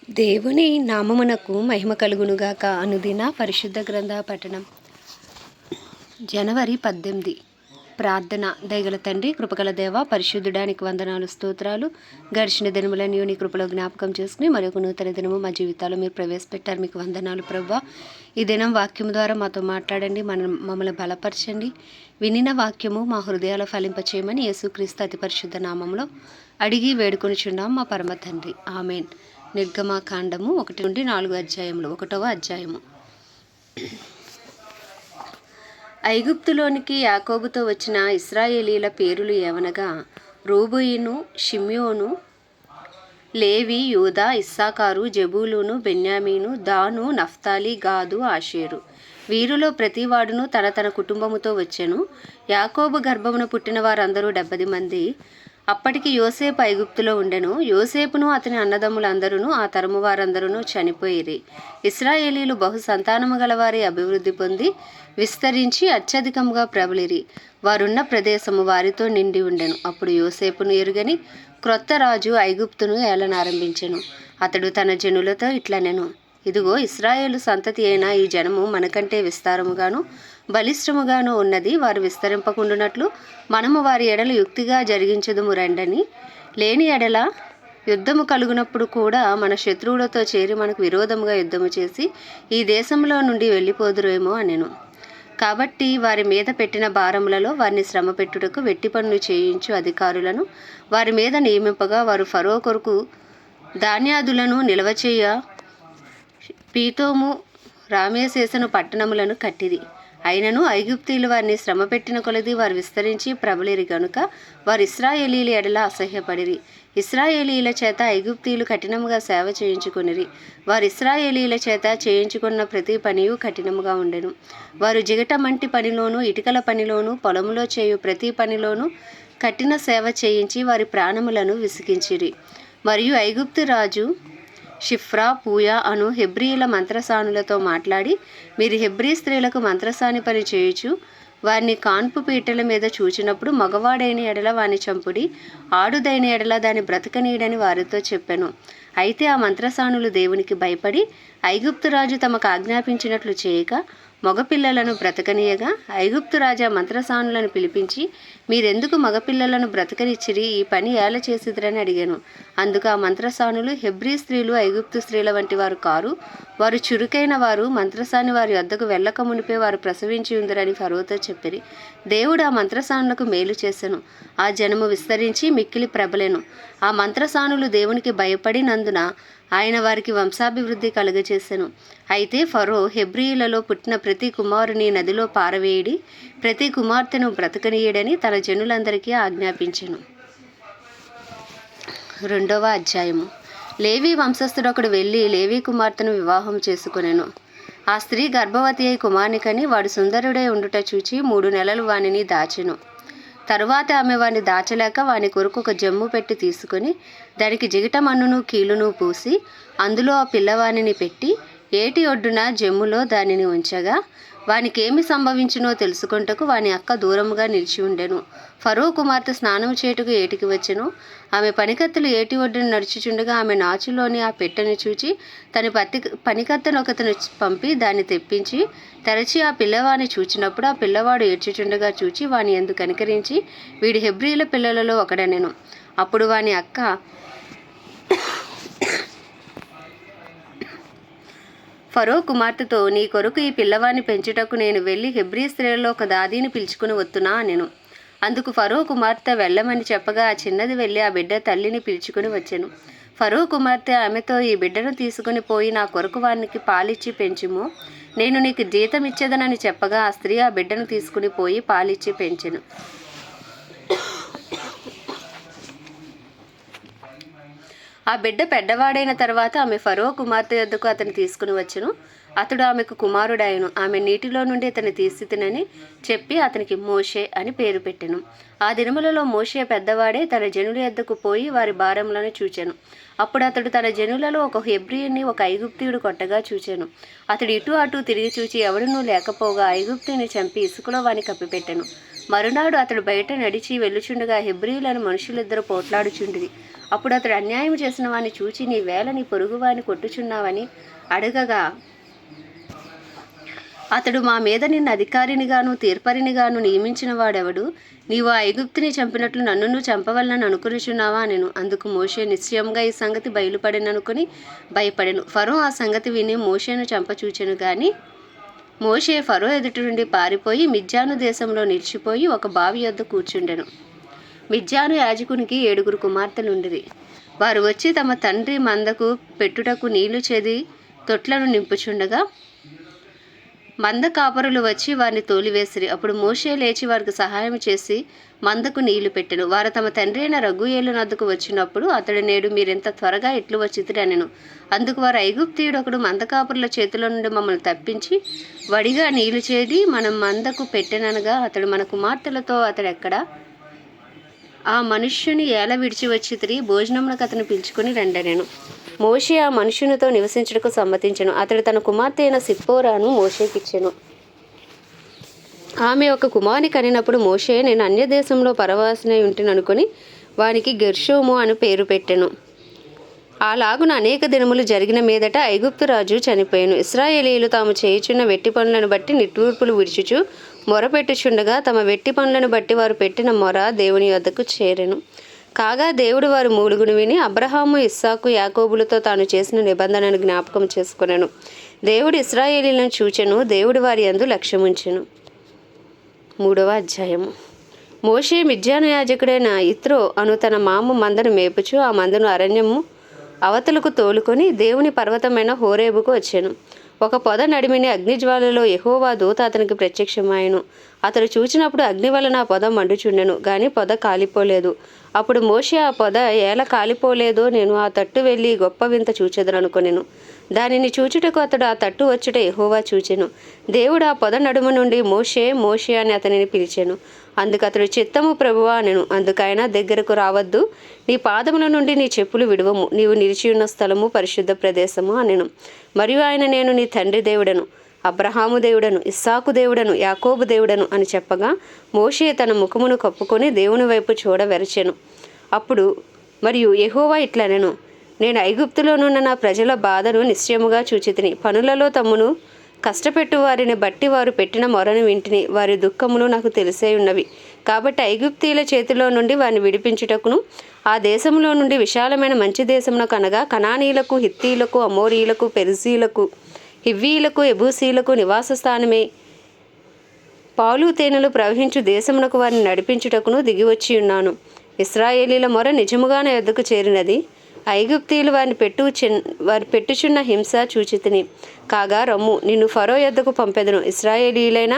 దేవుని నామమునకు మహిమ కలుగునుగాక. అనుదిన పరిశుద్ధ గ్రంథ పఠనం. జనవరి 18. ప్రార్థన. దయగల తండ్రి, కృపగల దేవ, పరిశుద్ధుడానికి వందనాలు, స్తోత్రాలు. గడిచిన దినములను నీ కృపలో జ్ఞాపకం చేసుకుని మరొక నూతన దినము మా జీవితాల్లో మీరు ప్రవేశపెట్టారు. మీకు వందనాలు ప్రభువా. ఈ దినం వాక్యం ద్వారా మాతో మాట్లాడండి, మమ్మల్ని బలపరచండి. వినిన వాక్యము మా హృదయాలు ఫలింపచేయమని యేసుక్రీస్తు అతి పరిశుద్ధ నామంలో అడిగి వేడుకొనిచున్నాం మా పరమ తండ్రి. ఆమెన్. నిర్గమాకాండము 1 నుండి 4 అధ్యాయములు. 1వ అధ్యాయము. ఐగుప్తులోనికి యాకోబుతో వచ్చిన ఇశ్రాయేలీల పేరులు ఏవనగా రూబేను, షిమ్యోను, లేవి, యూదా, ఇస్సాకారు, జెబూలూను, బెన్యామీను, దాను, నఫ్తాలి, గాదు, ఆషేరు. వీరిలో ప్రతివాడును తన తన కుటుంబముతో వచ్చెను. యాకోబు గర్భమున పుట్టిన వారందరూ 70 మంది. అప్పటికి యోసేపు ఐగుప్తులో ఉండెను. యోసేపును అతని అన్నదమ్ములందరూ ఆ తరము వారందరూ చనిపోయిరి. ఇశ్రాయేలీలు బహు సంతానము గలవారి అభివృద్ధి పొంది విస్తరించి అత్యధికముగా ప్రబలిరి. వారున్న ప్రదేశము వారితో నిండి ఉండెను. అప్పుడు యోసేపును ఎరుగని క్రొత్త రాజు ఐగుప్తును ఏలనారంభించెను. అతడు తన జనులతో ఇట్లనెను: ఇదిగో, ఇశ్రాయేలు సంతతి అయిన ఈ జనము మనకంటే విస్తారముగాను బలిష్టముగాను ఉన్నది. వారు విస్తరింపకుండునట్లు మనము వారి ఎడల యుక్తిగా జరిగించదుము రండని. లేని ఎడల యుద్ధము కలుగునప్పుడు కూడా మన శత్రువులతో చేరి మనకు విరోధముగా యుద్ధము చేసి ఈ దేశంలో నుండి వెళ్ళిపోదురేమో అనెను. కాబట్టి వారి మీద పెట్టిన భారములలో వారిని శ్రమ పెట్టుటకు వెట్టి పనులు చేయించు అధికారులను వారి మీద నియమింపగా వారు ఫరో కొరకు ధాన్యాదులను నిల్వచేయ పీతోము, రామేసేసను పట్టణములను కట్టిరి. అయినను ఐగుప్తీయులు వారిని శ్రమ పెట్టిన కొలది వారు విస్తరించి ప్రబలిరి గనుక వారు ఇశ్రాయేలీల ఎడల అసహ్యపడిరి. ఇశ్రాయేలీల చేత ఐగుప్తీయులు కఠినముగా సేవ చేయించుకొనిరి. వారు ఇశ్రాయేలీల చేత చేయించుకున్న ప్రతి పనియు కఠినముగా ఉండెను. వారు జిగటమంటి పనిలోను ఇటుకల పనిలోను పొలములో చేయు ప్రతి పనిలోను కఠిన సేవ చేయించి వారి ప్రాణములను విసిగించిరి. మరియు ఐగుప్తు రాజు షిఫ్రా, పూయా అను హెబ్రీయుల మంత్రసానులతో మాట్లాడి, మీరు హెబ్రీ స్త్రీలకు మంత్రసాని పని చేయుచు వారిని కాన్పు పీటల మీద చూచినప్పుడు మగవాడైన ఎడల వాని చంపుడి, ఆడుదైన ఎడల దాని బ్రతకనీయడని వారితో చెప్పెను. అయితే ఆ మంత్రసానులు దేవునికి భయపడి ఐగుప్తు రాజు తమకు ఆజ్ఞాపించినట్లు చేయక మగపిల్లలను బ్రతకనీయగా ఐగుప్తు రాజా మంత్రసానులను పిలిపించి, మీరెందుకు మగపిల్లలను బ్రతకనిచ్చిరి? ఈ పని ఏల చేసిద్రని అడిగాను. అందుకు ఆ మంత్రసానులు, హెబ్రీ స్త్రీలు ఐగుప్తు స్త్రీల వంటి వారు కారు, వారు చురుకైన వారు. మంత్రసాని వారి వద్దకు వెళ్ళక మునిపే వారు ప్రసవించి ఉందిరని ఫరోతో చెప్పిరి. దేవుడు ఆ మంత్రసానులకు మేలు చేసెను. ఆ జనము విస్తరించి మిక్కిలి ప్రబలెను. ఆ మంత్రసానులు దేవునికి భయపడినందున ఆయన వారికి వంశాభివృద్ధి కలుగచేసెను. అయితే ఫరో హెబ్రీయులలో పుట్టిన ప్రతి కుమారుని నదిలో పారవేయడి, ప్రతి కుమార్తెను బ్రతకనీయడని తన జనులందరికీ ఆజ్ఞాపించెను. 2వ అధ్యాయము. లేవి వంశస్థుడొకడు వెళ్ళి లేవి కుమార్తెను వివాహం చేసుకొనెను. ఆ స్త్రీ గర్భవతి అయి కుమారునికని వాడు సుందరుడై ఉండుట చూచి 3 నెలలు వానిని దాచెను. తరువాత ఆమె వాని దాచలేక వాని కొరకు ఒక జమ్ము పెట్టి తీసుకుని దానికి జిగటమన్నును కీలును పూసి అందులో ఆ పిల్లవానిని పెట్టి ఏటి ఒడ్డున జమ్ములో దానిని ఉంచగా వానికేమి సంభవించునో తెలుసుకొంటకు వాని అక్క దూరముగా నిలిచి ఉండెను. ఫరో కుమార్తె స్నానము చేటుకు ఏటికి వచ్చెను. ఆమె పనికత్తెలు ఏటి ఒడ్డున నడుచుచుండగా ఆమె నాచులోని ఆ పెట్టెను చూచి తన పనికత్తెను ఒకతను పంపి దాన్ని తెప్పించి తెరచి ఆ పిల్లవాని చూచినప్పుడు ఆ పిల్లవాడు ఏడ్చుచుండగా చూచి వాని యందు కనికరించి, వీడి హెబ్రీల పిల్లలలో ఒకడనెను. అప్పుడు వాని అక్క ఫరో కుమార్తెతో, నీ కొరకు ఈ పిల్లవాని పెంచుటకు నేను వెళ్ళి హెబ్రీ స్త్రీలలో ఒక దాదీని పిలుచుకుని వత్తునా అనెను. అందుకు ఫరో కుమార్తె వెళ్ళమని చెప్పగా ఆ చిన్నది వెళ్ళి ఆ బిడ్డ తల్లిని పిలుచుకుని వచ్చెను. ఫరో కుమార్తె ఆమెతో, ఈ బిడ్డను తీసుకుని పోయి నా కొరకు వానికి పాలిచ్చి పెంచుము, నేను నీకు జీతం ఇచ్చేదనని చెప్పగా ఆ స్త్రీ ఆ బిడ్డను తీసుకుని పోయి పాలిచ్చి పెంచెను. ఆ బిడ్డ పెద్దవాడైన తర్వాత ఆమె ఫరో కుమార్తె యొద్దకు అతను తీసుకుని వచ్చెను. అతడు ఆమెకు కుమారుడాయను. ఆమె నీటిలో నుండి అతన్ని తీసితినని చెప్పి అతనికి మోషే అని పేరు పెట్టెను. ఆ దినములలో మోషే పెద్దవాడే తన జనుల యొద్దకు పోయి వారి భారములను చూచెను. అప్పుడు అతడు తన జనులలో ఒక హెబ్రీయుని ఒక ఐగుప్తీయుడు కొట్టగా చూచెను. అతడు ఇటు అటు తిరిగి చూచి ఎవడునూ లేకపోగా ఐగుప్తుని చంపి ఇసుకలో వాని కప్పిపెట్టెను. మరునాడు అతడు బయట నడిచి వెళ్ళుచుండగా హెబ్రీయులను మనుషులిద్దరు పోట్లాడుచుండిరి. అప్పుడు అతడు అన్యాయం చేసిన వాడిని చూచి, నీ వేళ నీ పొరుగువాని కొట్టుచున్నావని అడగగా, అతడు, మా మీద నిన్ను అధికారినిగాను తీర్పరినిగాను నియమించిన వాడెవడు? నీవు ఆ ఐగుప్తుని చంపినట్లు నన్నును చంపవలనని అనుకునిచున్నావా అనెను. అందుకు మోషే, నిశ్చయంగా ఈ సంగతి బయలుపడిననుకుని భయపడెను. ఫరో ఆ సంగతి విని మోషేను చంపచూచెను. గాని మోషే ఫరో ఎదుటి నుండి పారిపోయి మిద్యాను దేశంలో నిలిచిపోయి ఒక బావి యొద్ద కూర్చుండెను. మిద్యాను యాజకునికి 7 కుమార్తెలుండిరి. వారు వచ్చి తమ తండ్రి మందకు పెట్టుటకు నీళ్లు చెది తొట్లను నింపుచుండగా మంద కాపరులు వచ్చి వారిని తోలివేసిరి. అప్పుడు మోషే లేచి వారికి సహాయం చేసి మందకు నీళ్లు పెట్టెను. వారు తమ తండ్రి అయిన రగూయేలు నద్దకు వచ్చినప్పుడు అతడు, నేడు మీరెంత త్వరగా ఎట్లు వచ్చితిరి అనెను. అందుకు వారు, ఐగుప్తీయుడు ఒకడు మంద కాపరుల చేతిలో నుండి మమ్మల్ని తప్పించి వడిగా నీళ్లు చేది మనం మందకు పెట్టెననగా, అతడు, మన కుమార్తెలతో అతడెక్కడా? ఆ మనుష్యుని ఏల విడిచి వచ్చితిరి, భోజనమునకు అతను పిలుచుకుని రండనెను. మోషే ఆ మనుష్యునితో నివసించుటకు సమ్మతించెను. అతడు తన కుమార్తె అయిన సిప్పోరాను మోషేకిచ్చెను. ఆమె ఒక కుమారుని కనినప్పుడు మోషే, నేను అన్యదేశంలో పరవాసినై ఉంటిననుకొని వానికి గెర్షోము అని పేరు పెట్టెను. అలాగున అనేక దినములు జరిగిన మీదట ఐగుప్తు రాజు చనిపోయాను. ఇశ్రాయేలీయులు తాము చేయుచున్న వెట్టి పనులను బట్టి నిట్టూర్పులు విడుచుచు మొరపెట్టుచుండగా తమ వెట్టి పనులను బట్టి వారు పెట్టిన మొర దేవుని వద్దకు చేరెను. కాగా దేవుడు వారి మూలుగును విని అబ్రహాము, ఇస్సాకు, యాకోబులతో తాను చేసిన నిబంధనను జ్ఞాపకం చేసుకొనెను. దేవుడు ఇశ్రాయేలీయులను చూచెను, దేవుడు వారి యందు లక్ష్యముంచెను. 3వ అధ్యాయము. మోషే మిద్యాను యాజకుడైన యిత్రో అను తన మామ మందను మేపుచు ఆ మందను అరణ్యము అవతలకు తోలుకొని దేవుని పర్వతమైన హోరేబుకు వచ్చెను. ఒక పొద నడిమిని అగ్నిజ్వాలలో యెహోవా దూత అతనికి ప్రత్యక్షమాయెను. అతడు చూచినప్పుడు అగ్ని వలన ఆ పొద మండుచుండెను, గాని పొద కాలిపోలేదు. అప్పుడు మోషే, ఆ పొద ఏల కాలిపోలేదో నేను ఆ తట్టు వెళ్ళి గొప్ప వింత చూచెదననుకొనెను. దానిని చూచుటకు అతడు ఆ తట్టు వచ్చుట యెహోవా చూచెను. దేవుడు ఆ పొద నడుము నుండి, మోషే, మోషే అని అతనిని పిలిచెను. అందుకు అతడు, చిత్తము ప్రభువా అనెను. అందుకైనా, దగ్గరకు రావద్దు, నీ పాదముల నుండి నీ చెప్పులు విడువము, నీవు నిలిచియున్న స్థలము పరిశుద్ధ ప్రదేశము అనెను. మరియు ఆయన, నేను నీ తండ్రి దేవుడను, అబ్రహాము దేవుడను, ఇస్సాకు దేవుడను, యాకోబు దేవుడను అని చెప్పగా మోషే తన ముఖమును కప్పుకొని దేవుని వైపు చూడవెరచెను. అప్పుడు మరియు యెహోవా ఇట్లనెను, నేను ఐగుప్తులోనున్న నా ప్రజల బాధను నిశ్చయముగా చూచితిని. పనులలో తమ్మును కష్టపెట్టు వారిని బట్టి వారు పెట్టిన మొరను వింటిని. వారి దుఃఖములు నాకు తెలిసే ఉన్నవి. కాబట్టి ఐగుప్తీయుల చేతిలో నుండి వారిని విడిపించుటకును ఆ దేశంలో నుండి విశాలమైన మంచి దేశమునకు అనగా కనానీయులకు, హిత్తీయులకు, అమోరీయులకు, పెరిజీలకు, హివ్వీయులకు, ఎబూసీయులకు నివాస స్థానమే పాలు తేనెలు ప్రవహించు దేశమునకు వారిని నడిపించుటకును దిగివచ్చి ఉన్నాను. ఇశ్రాయేలీల మొర నిజముగా నా యొద్దకు చేరినది. ఐగుప్తీయులు వారిని పెట్టుచున్న హింస చూచితిని. కాగా రమ్ము, నిన్ను ఫరో యొద్దకు పంపెదను. ఇశ్రాయేలీయులైన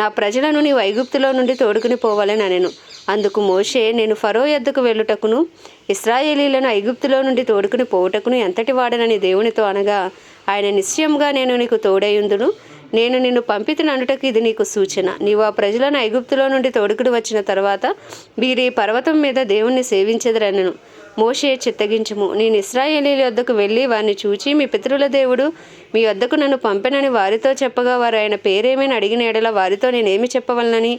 నా ప్రజలను నీవు ఐగుప్తులో నుండి తోడుకుని పోవాలని అనెను. అందుకు మోషే, నేను ఫరో యొద్దకు వెళ్ళుటకును ఇశ్రాయేలీయులను ఐగుప్తులో నుండి తోడుకుని పోవుటకును ఎంతటి వాడనని దేవునితో అనగా, ఆయన, నిశ్చయంగా నేను నీకు తోడైయుందును, నేను నిన్ను పంపితుననుటకు ఇది నీకు సూచన. నీవు ఆ ప్రజలను ఐగుప్తులో నుండి తోడుకుని వచ్చిన తర్వాత వీరి పర్వతం మీద దేవుణ్ణి సేవించెదరనెను. మోషే, చిత్తగించుము, నేను ఇశ్రాయేలీయుల వద్దకు వెళ్ళి వారిని చూచి, మీ పితరుల దేవుడు మీ వద్దకు నన్ను పంపెనని వారితో చెప్పగా వారు ఆయన పేరేమని అడిగిన ఎడల వారితో నేనేమి చెప్పవలనని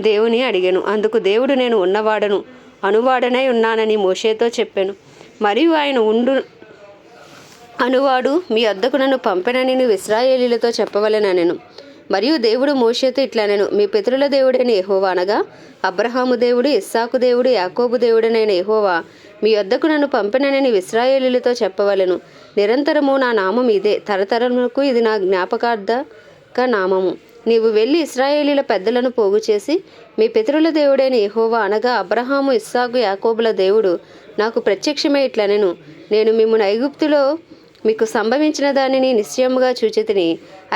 దేవుని అడిగాను. అందుకు దేవుడు, నేను ఉన్నవాడను, అనువాడనై ఉన్నానని మోషేతో చెప్పాను. మరియు ఆయన, ఉండు అనువాడు మీ వద్దకు నన్ను పంపెనని నువ్వు ఇశ్రాయేలీయులతో చెప్పవలెననెను. మరియు దేవుడు మోషేతో ఇట్లనెను, మీ పితరుల దేవుడైన యెహోవా అనగా అబ్రహాము దేవుడు, ఇస్సాకు దేవుడు, యాకోబు దేవుడనైన యెహోవా మీ వద్దకు నన్ను పంపినని ఇశ్రాయేలీయులతో చెప్పవలెను. నిరంతరము నా నామం ఇదే, తరతరములకు ఇది నా జ్ఞాపకార్థక నామము. నీవు వెళ్ళి ఇశ్రాయేలీయుల పెద్దలను పోగు చేసి, మీ పితరుల దేవుడైన యెహోవా అనగా అబ్రహాము, ఇస్సాకు, యాకోబుల దేవుడు నాకు ప్రత్యక్షమై ఇట్లనెను, నేను మిమ్మును ఐగుప్తులో మీకు సంభవించిన దానిని నిశ్చయముగా చూచితిని.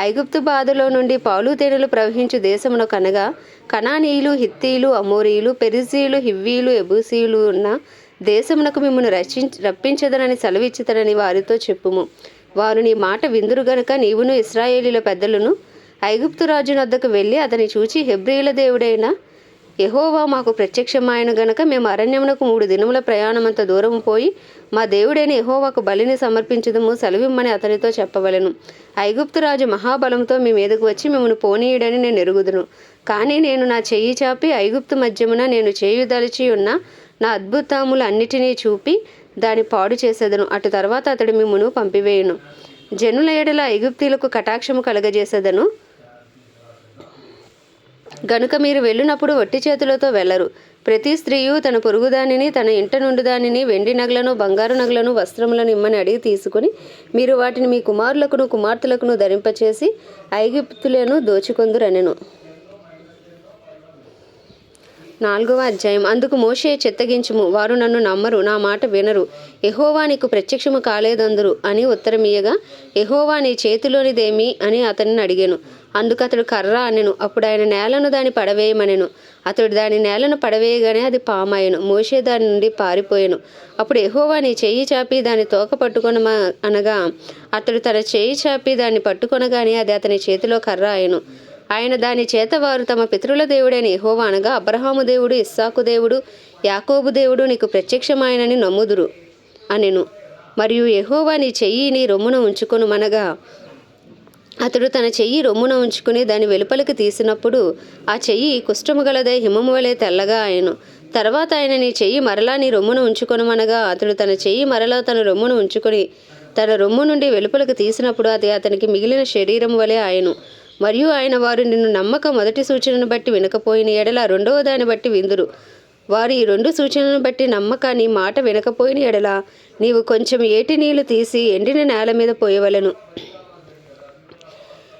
ఐగుప్తు బాధలో నుండి పాలు తేనెలు ప్రవహించు దేశమునకు అనగా కనానీయులు, హిత్తీయులు, అమోరీయులు, పెరిజీయులు, హివ్వీయులు, ఎబూసీయులు ఉన్న దేశమునకు మిమ్మును రప్పించదనని సెలవిచ్చితనని వారితో చెప్పుము. వారు నీ మాట విందురు గనుక నీవును ఇశ్రాయేలీయుల పెద్దలను ఐగుప్తు రాజు వద్దకు వెళ్ళి అతని చూచి, హెబ్రీయుల దేవుడైన యెహోవా మాకు ప్రత్యక్షమాయను గనక మేము అరణ్యమునకు 3 దినముల ప్రయాణమంత దూరము పోయి మా దేవుడైన యెహోవాకు బలిని సమర్పించుదము సెలవిమ్మని అతనితో చెప్పవలెను. ఐగుప్తు రాజు మహాబలంతో మీ మీదకు వచ్చి మిమ్మల్ని పోనీయుడని నేను ఎరుగుదును. కానీ నేను నా చెయ్యి చాపి ఐగుప్తు మధ్యమున నేను చేయుదలిచి ఉన్న నా అద్భుతములన్నిటినీ చూపి దాని పాడు చేసేదను. అటు తర్వాత అతడు మిమ్మును పంపివేయును. జనుల ఎడల ఐగుప్తీయులకు కటాక్షము కలగజేసేదను. గనుక మీరు వెళ్ళినప్పుడు ఒట్టి చేతులతో వెళ్ళరు. ప్రతి స్త్రీయు తన పొరుగుదానిని, తన ఇంట నుండి దానిని, వెండి నగలను, బంగారు నగలను, వస్త్రములను ఇమ్మని అడిగి తీసుకుని మీరు వాటిని మీ కుమారులకును కుమార్తెలకును ధరింపచేసి ఐగుప్తులను దోచుకొందురనెను. 4వ అధ్యాయం. అందుకు మోషే, చిత్తగించుము, వారు నన్ను నమ్మరు, నా మాట వినరు, యెహోవా నీకు ప్రత్యక్షము కాలేదందురు అని ఉత్తరమియ్యగా, యెహోవా నీ చేతిలోనిదేమి అని అతనిని అడిగాను. అందుకు అతడు కర్ర అనెను. అప్పుడు ఆయన నేలను దాని పడవేయమనెను. అతడు దాని నేలను పడవేయగానే అది పామాయెను. మోషే దాని నుండి పారిపోయాను. అప్పుడు యెహోవా నీ చెయ్యి చాపి దాని తోక పట్టుకొనమా అనగా, అతడు తన చెయ్యి చాపి దాన్ని పట్టుకొనగానే అది అతని చేతిలో కర్ర ఆయెను. ఆయన దాని చేత వారు తమ పితరుల దేవుడైన యెహోవా అనగా అబ్రహాము దేవుడు, ఇస్సాకు దేవుడు, యాకోబు దేవుడు నీకు ప్రత్యక్షమాయనని నమ్ముదురు అనెను. మరియు యెహోవా నీ చెయ్యి నీ రొమ్మున ఉంచుకొనుమనగా, అతడు తన చెయ్యి రొమ్మున ఉంచుకుని దాని వెలుపలికి తీసినప్పుడు ఆ చెయ్యి కుష్ఠము గలదై హిమము వలె తెల్లగా ఆయను. తర్వాత ఆయన నీ చెయ్యి మరలా నీ రొమ్మున ఉంచుకొనుమనగా, అతడు తన చెయ్యి మరలా తన రొమ్మున ఉంచుకొని తన రొమ్ము నుండి వెలుపలికి తీసినప్పుడు అది అతనికి మిగిలిన శరీరం వలె ఆయను. మరియు ఆయన వారు నిన్ను నమ్మక మొదటి సూచనను బట్టి వినకపోయిన ఎడల రెండవ దాన్ని బట్టి విందురు. వారు ఈ 2 సూచనలను బట్టి నమ్మక నీ మాట వినకపోయిన ఎడల నీవు కొంచెం ఏటి నీళ్లు తీసి ఎండిన నేల మీద పోయవలెను.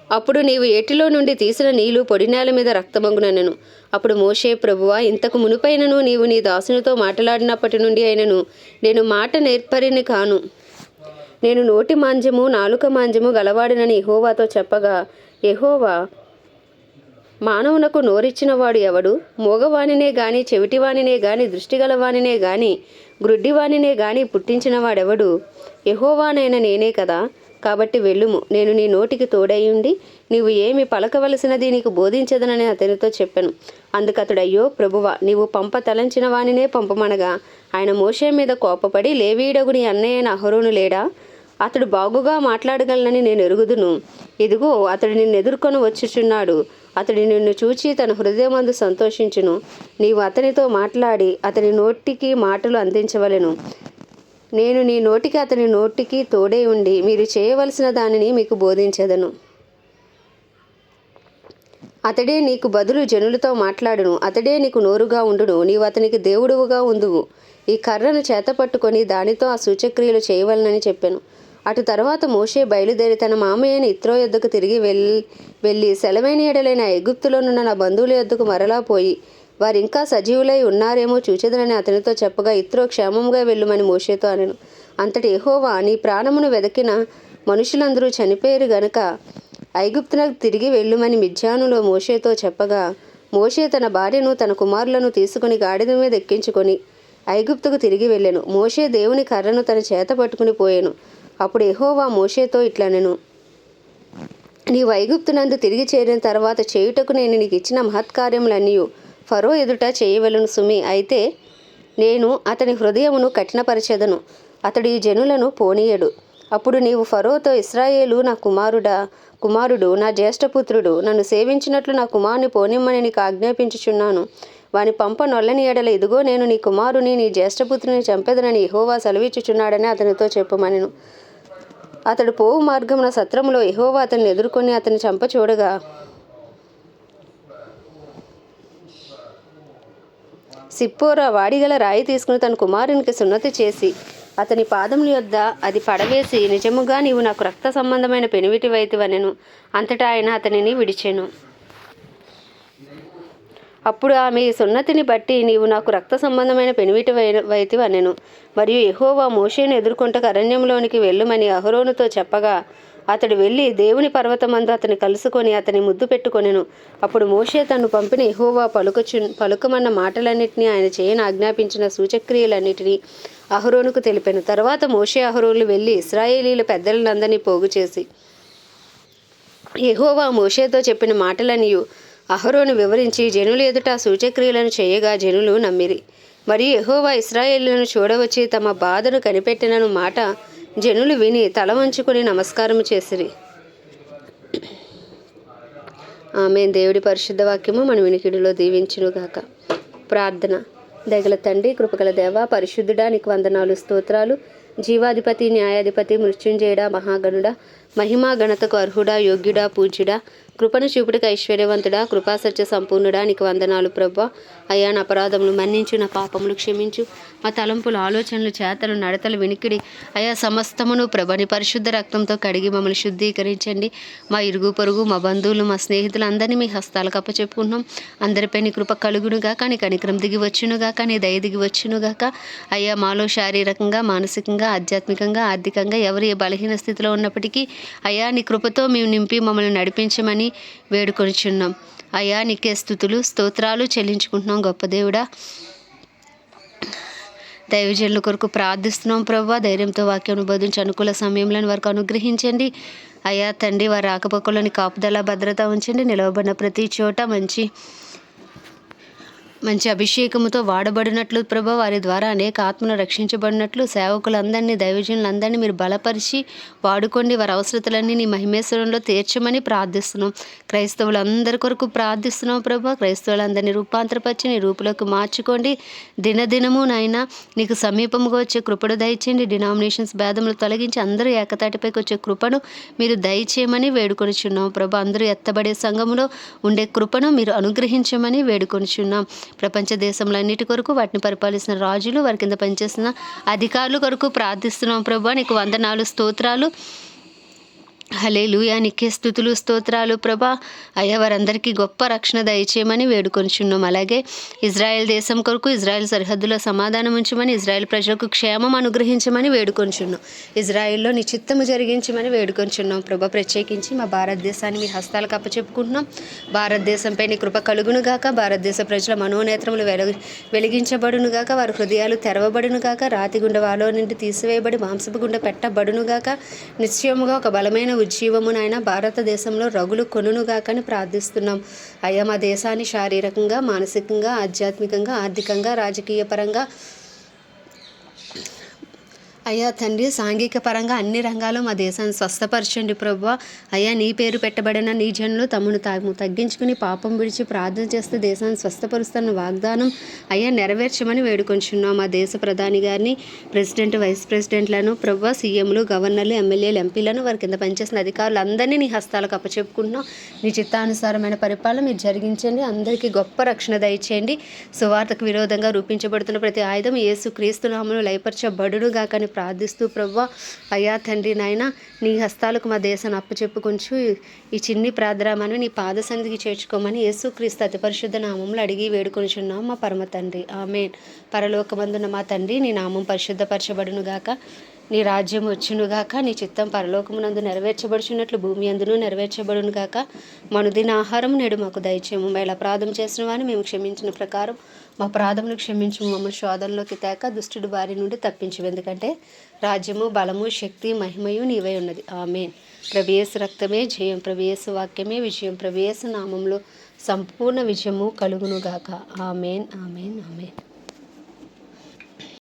అప్పుడు నీవు ఏటిలో నుండి తీసిన నీళ్లు పొడి నేల మీద రక్తమగునెను. అప్పుడు మోషే, ప్రభువా, ఇంతకు మునుపైనను నీవు నీ దాసునితో మాట్లాడినప్పటి నుండి అయినను నేను మాట నేర్పరిని కాను. నేను నోటి మాంద్యము నాలుక మాంద్యము గలవాడినని యెహోవాతో చెప్పగా, యెహోవా, మానవునకు నోరిచ్చినవాడు ఎవడు? మోగవానినే గాని, చెవిటివానినే గాని, దృష్టిగలవానినే గాని, గ్రుడ్డివానినే గాని పుట్టించినవాడెవడు? యెహోవానైన నేనే కదా. కాబట్టి వెళ్ళుము, నేను నీ నోటికి తోడైయుండి నీవు ఏమి పలకవలసినది నీకు బోధించదనని అతనితో చెప్పాను. అందుకతడు, అయ్యో ప్రభువా, నీవు పంప తలంచిన వానినే పంపమనగా, ఆయన మోషే మీద కోపపడి, లేవీయుడగు నీ అన్నయ్యైన అహరోను లేడా? అతడు బాగుగా మాట్లాడగలనని నేను ఎరుగుదును. ఇదిగో అతడు నిన్ను ఎదుర్కొని వచ్చుచున్నాడు. అతడు నిన్ను చూచి తన హృదయమందు సంతోషించును. నీవు అతనితో మాట్లాడి అతని నోటికి మాటలు అందించవలెను. నేను నీ నోటికి అతని నోటికి తోడే ఉండి మీరు చేయవలసిన దానిని మీకు బోధించెదను. అతడే నీకు బదులు జనులతో మాట్లాడును. అతడే నీకు నోరుగా ఉండును. నీవు అతనికి దేవుడువుగా ఉందువు. ఈ కర్రను చేతపట్టుకొని దానితో ఆ సూచక్రియలు చేయవలనని చెప్పాను. అటు తర్వాత మోషే బయలుదేరి తన మామయ్యని ఇత్రో యొద్దకు తిరిగి వెళ్ళి సెలవైన ఎడలైన ఐగుప్తులోనున్న నా బంధువుల యొద్దకు మరలా పోయి వారింకా సజీవులై ఉన్నారేమో చూచెదనని అతనితో చెప్పగా, ఇత్రో క్షేమంగా వెళ్ళుమని మోషేతో అనెను. అంతటి యెహోవా, నీ ప్రాణమును వెదకిన మనుషులందరూ చనిపోయారు గనుక ఐగుప్తునకు తిరిగి వెళ్ళుమని మిద్యానులో మోషేతో చెప్పగా, మోషే తన భార్యను తన కుమారులను తీసుకుని గాడిద మీద ఎక్కించుకొని ఐగుప్తుకు తిరిగి వెళ్ళెను. మోషే దేవుని కర్రను తన చేత పట్టుకుని పోయాను. అప్పుడు యెహోవా మోషేతో ఇట్లనెను, నీవు ఐగుప్తునందు తిరిగి చేరిన తర్వాత చేయుటకు నేను నీకు ఇచ్చిన మహత్కార్యములన్నీ ఫరో ఎదుట చేయవలెను సుమి. అయితే నేను అతని హృదయమును కఠినపరచెదను, అతడు ఈ జనులను పోనీయడు. అప్పుడు నీవు ఫరోతో, ఇశ్రాయేలు నా కుమారుడు, నా జ్యేష్ఠపుత్రుడు, నన్ను సేవించినట్లు నా కుమారుని పోనిమ్మని నీకు ఆజ్ఞాపించుచున్నాను. వాని పంప నొల్లని ఎడల ఇదిగో నేను నీ కుమారుని నీ జ్యేష్ఠపుత్రుని చంపెదనని యెహోవా సెలవిచ్చుచున్నాడని అతనితో చెప్పమనెను. అతడు పోవు మార్గమున సత్రములో యెహోవా అతన్ని ఎదుర్కొని అతన్ని చంప చూడగా, సిప్పోరా వాడిగల రాయి తీసుకుని తన కుమారునికి సున్నతి చేసి అతని పాదముల యొద్ద అది పడవేసి, నిజముగా నీవు నాకు రక్త సంబంధమైన పెనివిటివైతివనెను. అంతటా ఆయన అతనిని విడిచెను. అప్పుడు ఆమె, ఈ సున్నతిని బట్టి నీవు నాకు రక్త సంబంధమైన పెనివిటివైతివనెను. మరియు యెహోవా మోషేను ఎదుర్కొంటకు అరణ్యంలోనికి వెళ్ళుమని అహరోనుతో చెప్పగా, అతడు వెళ్ళి దేవుని పర్వతమందు అతని కలుసుకొని అతని ముద్దు పెట్టుకొనెను. అప్పుడు మోషే తను పంపిన యెహోవా పలుకమన్న మాటలన్నిటినీ ఆయన చేయని ఆజ్ఞాపించిన సూచక్రియలన్నిటినీ అహరోనుకు తెలిపెను. తర్వాత మోషే అహరోనులు వెళ్ళి ఇశ్రాయేలీల పెద్దలందరినీ పోగు చేసి యెహోవా మోషేతో చెప్పిన మాటలనియు అహరోను వివరించి జనుల ఎదుట సూచక్రియలను చేయగా జనులు నమ్మిరి. మరియు యెహోవా ఇశ్రాయేలులను చూడవచ్చి తమ బాధను కనిపెట్టినను మాట జనులు విని తల వంచుకొని నమస్కారము చేసిరి. ఆమేన్. దేవుడి పరిశుద్ధ వాక్యము మన వినికిడిలో దీవించునుగాక. ప్రార్థన. దయగల తండ్రి, కృపగల దేవ, పరిశుద్ధుడా, నీకు వందనాలు, స్తోత్రాలు. జీవాధిపతి, న్యాయాధిపతి, మృత్యుంజయుడా, మహాగణుడా, మహిమా ఘనతకు అర్హుడా, యోగ్యుడా, పూజ్యుడా, కృపను చూపుడికి ఐశ్వర్యవంతుడా, కృపాసత్య సంపూర్ణుడా, నీకు వందనాలు ప్రభా. అయ్యా, నా అపరాధములు మన్నించు, నా పాపములు క్షమించు. మా తలంపులు, ఆలోచనలు, చేతలు, నడతలు, వినికిడి అయా సమస్తమును ప్రభని పరిశుద్ధ రక్తంతో కడిగి మమ్మల్ని శుద్ధీకరించండి. మా ఇరుగు పొరుగు, మా బంధువులు, మా స్నేహితులు అందరినీ మీ హస్తాలకు అప్పచెప్పుకుంటున్నాం. అందరిపై నీ కృప కలుగునుగాక, నీ కనికరం దిగి వచ్చునుగాక, నీ దయ దిగి వచ్చునుగాక. అయ్యా, మాలో శారీరకంగా, మానసికంగా, ఆధ్యాత్మికంగా, ఆర్థికంగా ఎవరు ఏ బలహీన స్థితిలో ఉన్నప్పటికీ అయ్యా, నీ కృపతో మేము నింపి మమ్మల్ని నడిపించమని వేడుకొనిచున్నాం. అయ్యా, నీకే స్తుతులు, స్తోత్రాలు చెల్లించుకుంటున్నాం గొప్ప దేవుడా. దైవజనుల కొరకు ప్రార్థిస్తున్నాం ప్రభా. ధైర్యంతో వాక్యం బోధించి అనుకూల సమయంలో వరకు అనుగ్రహించండి. అయ్యా తండ్రి, వారి రాకపోకలని కాపుదల భద్రత ఉంచండి. నిలవబడిన ప్రతి చోట మంచి అభిషేకముతో వాడబడినట్లు ప్రభా, వారి ద్వారా అనేక ఆత్మను రక్షించబడినట్లు సేవకులందరినీ, దైవజనులందరినీ మీరు బలపరిచి వాడుకోండి. వారి అవసరతలన్నీ నీ మహిమేశ్వరంలో తీర్చమని ప్రార్థిస్తున్నాం. క్రైస్తవులందరి కొరకు ప్రార్థిస్తున్నాం ప్రభా. క్రైస్తవులందరినీ రూపాంతరపరిచి నీ రూపులోకి మార్చుకోండి. దినదినము నాయన నీకు సమీపముగా వచ్చే కృపను దయచేయండి. డినామినేషన్స్ భేదములు తొలగించి అందరూ ఏకతాటిపైకి వచ్చే కృపను మీరు దయచేయమని వేడుకొనిచున్నాం ప్రభా. అందరూ ఎత్తబడే సంఘములో ఉండే కృపను మీరు అనుగ్రహించమని వేడుకొనిచున్నాం. ప్రపంచ దేశంలన్నిటి కొరకు, వాటిని పరిపాలిస్తున్న రాజులు, వారి కింద పనిచేస్తున్న అధికారుల కొరకు ప్రార్థిస్తున్నాం ప్రభా. నీకు వందనాలు, స్తోత్రాలు. హల్లెలూయా, నీకే స్తుతులు, స్తోత్రాలు ప్రభా. అయ్యా, వారందరికీ గొప్ప రక్షణ దయచేయమని వేడుకొనిచున్నాం. అలాగే ఇజ్రాయెల్ దేశం కొరకు, ఇజ్రాయెల్ సరిహద్దులో సమాధానం ఉంచమని, ఇజ్రాయెల్ ప్రజలకు క్షేమం అనుగ్రహించమని వేడుకొనిచున్నాం. ఇజ్రాయెల్లో నీ చిత్తము జరిగించమని వేడుకొనిచున్నాం ప్రభా. ప్రత్యేకించి మా భారతదేశాన్ని మీ హస్తాలకు అప్పచెప్పుకుంటున్నాం. భారతదేశంపై నీ కృప కలుగునుగాక. భారతదేశ ప్రజల మనోనేత్రములు వెలిగించబడునుగాక. వారి హృదయాలు తెరవబడునుగాక. రాతి గుండె వాలో నుండి తీసివేయబడి మాంసపు గుండె పెట్టబడునుగాక. నిశ్చయముగా ఒక బలమైన ఉజ్జీవము నాయన భారతదేశంలో రగులు కొనుగాకని ప్రార్థిస్తున్నాం. అయ్యా, మా దేశాన్ని శారీరకంగా, మానసికంగా, ఆధ్యాత్మికంగా, ఆర్థికంగా, రాజకీయ పరంగా అయ్యా తండ్రి, సాంఘిక పరంగా అన్ని రంగాల్లో మా దేశాన్ని స్వస్థపరచండి ప్రభువా. అయ్యా, నీ పేరు పెట్టబడిన నీ జనులు తమను తాము తగ్గించుకుని పాపం విడిచి ప్రార్థన చేస్తే దేశాన్ని స్వస్థపరుస్తున్న వాగ్దానం అయ్యా నెరవేర్చమని వేడుకొంచున్నాం. మా దేశ ప్రధాని గారిని, ప్రెసిడెంట్, వైస్ ప్రెసిడెంట్లను ప్రభువా, సీఎంలు, గవర్నర్లు, ఎమ్మెల్యేలు, ఎంపీలను, వారి కింద పనిచేసిన అధికారులందరినీ నీ హస్తాలకు అప్పచెప్పుకుంటున్నాం. నీ చిత్తానుసారమైన పరిపాలన మీరు జరిగించండి. అందరికీ గొప్ప రక్షణ దయచేయండి. సువార్తకు విరోధంగా రూపించబడుతున్న ప్రతి ఆయుధం యేసు క్రీస్తు నామములో లయపరచబడునుగా కానీ ప్రార్థిస్తూ ప్రభువా. అయ్యా తండ్రి నాయన, నీ హస్తాలకు మా దేశాన్ని అప్పచెప్పుకొంచు ఈ చిన్ని ప్రార్థనను నీ పాద సన్నిధికి చేర్చుకోమని యేసుక్రీస్తు అతి పరిశుద్ధ నామంలో అడిగి వేడుకొనిచున్నాం మా పరమ తండ్రి, ఆమేన్. పరలోకమందున్న మా తండ్రి, నీ నామం పరిశుద్ధపరచబడునుగాక. నీ రాజ్యం వచ్చునుగాక. నీ చిత్తం పరలోకమునందు నెరవేర్చబడుచున్నట్లు భూమి అందును నెరవేర్చబడునుగాక. మనుదిన ఆహారం నేడు మాకు దయచేయము. మేము అపరాధం చేసిన వారిని మేము క్షమించిన ప్రకారం మా అపరాధములు క్షమించు. మమ్మల్ని శోధనలోకి తేక దుష్టుడి బారి నుండి తప్పించు. ఎందుకంటే రాజ్యము, బలము, శక్తి, మహిమయు నీవై ఉన్నది, ఆమేన్. ప్రభు యేసు రక్తమే జయం, ప్రభు యేసు వాక్యమే విజయం, ప్రభు యేసు నామంలో సంపూర్ణ విజయము కలుగునుగాక, ఆమేన్, ఆమేన్, ఆమేన్.